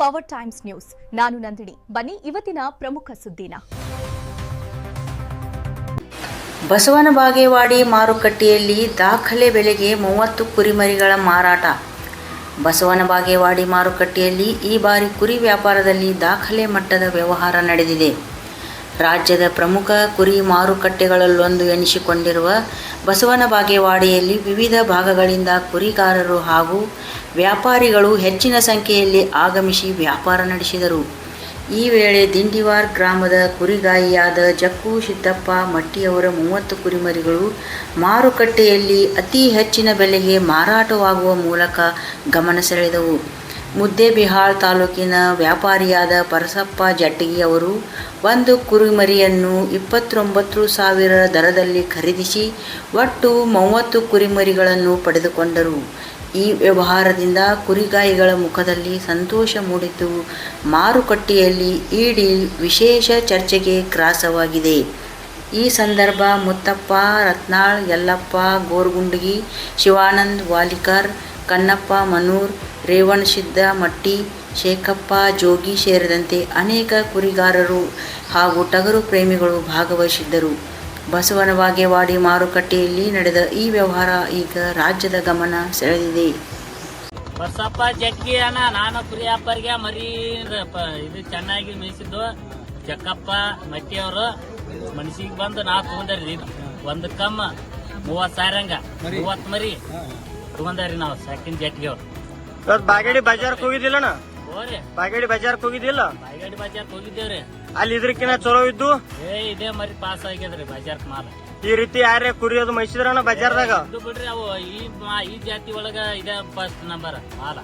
Power times news. ನಾನು ನಂದಿನಿ. ಬನ್ನಿ ಇವತ್ತಿನ ಪ್ರಮುಖ ಸುದ್ದಿನ. ಬಸವನ ಬಾಗೇವಾಡಿ ಮಾರುಕಟ್ಟೆಯಲ್ಲಿ ದಾಖಲೆ ಬೆಲೆಗೆ 30 ಕುರಿಮರಿಗಳ ಮಾರಾಟ. ಬಸವನ ಬಾಗೇವಾಡಿ ಮಾರುಕಟ್ಟೆಯಲ್ಲಿ ಈ ಬಾರಿ ಕುರಿ ವ್ಯಾಪಾರದಲ್ಲಿ ದಾಖಲೆ ಮಟ್ಟದ ವ್ಯವಹಾರ ನಡೆದಿದೆ. ರಾಜ್ಯದ ಪ್ರಮುಖ ಕುರಿ ಮಾರುಕಟ್ಟೆಗಳಲ್ಲೊಂದು ಎನಿಸಿಕೊಂಡಿರುವ ಬಸವನ ಬಾಗೇವಾಡಿಯಲ್ಲಿ ವಿವಿಧ ಭಾಗಗಳಿಂದ ಕುರಿಗಾರರು ಹಾಗೂ ವ್ಯಾಪಾರಿಗಳು ಹೆಚ್ಚಿನ ಸಂಖ್ಯೆಯಲ್ಲಿ ಆಗಮಿಸಿ ವ್ಯಾಪಾರ ನಡೆಸಿದರು. ಈ ವೇಳೆ ದಿಂಡಿವಾರ ಗ್ರಾಮದ ಕುರಿಗಾಯಿಯಾದ ಜಕ್ಕು ಸಿದ್ದಪ್ಪ ಮಟ್ಟಿಯವರ 30 ಕುರಿಮರಿಗಳು ಮಾರುಕಟ್ಟೆಯಲ್ಲಿ ಅತಿ ಹೆಚ್ಚಿನ ಬೆಲೆಗೆ ಮಾರಾಟವಾಗುವ ಮೂಲಕ ಗಮನ ಸೆಳೆದವು. ಮುದ್ದೇಬಿಹಾಳ್ ತಾಲೂಕಿನ ವ್ಯಾಪಾರಿಯಾದ ಪರಸಪ್ಪ ಜಟ್ಟಗಿ ಅವರು ಒಂದು ಕುರಿಮರಿಯನ್ನು 29,000 ದರದಲ್ಲಿ ಖರೀದಿಸಿ ಒಟ್ಟು 30 ಕುರಿಮರಿಗಳನ್ನು ಪಡೆದುಕೊಂಡರು. ಈ ವ್ಯವಹಾರದಿಂದ ಕುರಿಗಾಯಿಗಳ ಮುಖದಲ್ಲಿ ಸಂತೋಷ ಮೂಡಿದ್ದು, ಮಾರುಕಟ್ಟೆಯಲ್ಲಿ ಈಡಿ ವಿಶೇಷ ಚರ್ಚೆಗೆ ಗ್ರಾಸವಾಗಿದೆ. ಈ ಸಂದರ್ಭ ಮುತ್ತಪ್ಪ ರತ್ನಾಳ್, ಯಲ್ಲಪ್ಪ ಗೋರ್ಗುಂಡಗಿ, ಶಿವಾನಂದ್ ವಾಲಿಕರ್, ಕನ್ನಪ್ಪ ಮನೂರ್, ರೇವಣಸಿದ್ದ ಮಟ್ಟಿ, ಶೇಖಪ್ಪ ಜೋಗಿ ಸೇರಿದಂತೆ ಅನೇಕ ಕುರಿಗಾರರು ಹಾಗೂ ಟಗರು ಪ್ರೇಮಿಗಳು ಭಾಗವಹಿಸಿದ್ದರು. ಬಸವನ ಬಾಗೇವಾಡಿ ಮಾರುಕಟ್ಟೆಯಲ್ಲಿ ನಡೆದ ಈ ವ್ಯವಹಾರ ಈಗ ರಾಜ್ಯದ ಗಮನ ಸೆಳೆದಿದೆ. ಬಸಪ್ಪ ಜಟ್ಗಿ ಅಣ್ಣ, ನಾನು ಕುರಿ ವ್ಯಾಪಾರಿಗೆ ಮರಿ ಇದು ಚೆನ್ನಾಗಿ ಮೇಯಿಸಿದ್ದು. ಜಕ್ಕಪ್ಪ ಮಟ್ಟಿ ಅವರು ಮನಸ್ಸಿಗೆ ಬಂದು ನಾ ತಗೊಂಡ್ರಿ ಒಂದು ಕಮ್ಮ 30,000 ಹಂಗ 30 ಮರಿ ತಗೊಂಡ್ರಿ ನಾವು ಸಾಕಿನ ಜಟ್ಗಿ ಅವ್ರು. ಬಾಗೇಡಿ ಬಜಾರ್ಕ್ ಹೋಗಿದ್ದಿಲ್ಲಣ್ಣ? ಹೋರಿ ಬಾಗೇಡಿ ಬಜಾರ್ಕ್ ಹೋಗಿದ್ದಿಲ್ಲ? ಬಾಗೇಡಿ ಬಜಾರ್ಕ್ ಹೋಗಿದ್ದೇವ್ರಿ. ಅಲ್ಲಿ ಇದ್ರಕಿನ ಚಲೋ ಇದ್ದು ಇದೇ ಮರಿ ಪಾಸ್ ಆಗ್ಯದ್ರಿ ಬಜಾರ್ಕ್ ಮಾಲ. ಈ ರೀತಿ ಯಾರೇ ಕುರಿ ಅದು ಮೈಸಿದ್ರಣ್ಣ ಬಜಾರ್ದಾಗ? ಇದು ಬಿಡ್ರಿ, ಅವು ಈ ಜಾತಿ ಒಳಗ ಇದೇ ಫಸ್ಟ್ ನಂಬರ್ ಮಾಲ.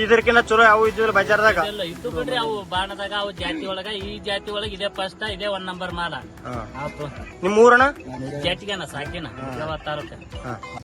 ಇದ್ರಕಿನ ಚಲೋ ಯಾವ ಇದ್ದಿಲ್ಲ ಬಜಾರ್ದಾಗ? ಇದು ಬಿಡ್ರಿ, ಅವು ಬಾಣದಾಗ ಅವು ಜಾತಿ ಒಳಗ ಈ ಜಾತಿ ಒಳಗ ಇದೇ ಫಸ್ಟ್, ಇದೇ 1 ನಂಬರ್ ಮಾಲ. ನಿಮ್ಮ ಊರಣ್ಣ? ಜಟ್ಗೆನ ಸಾಕಿನ ತಾಲೂಕ.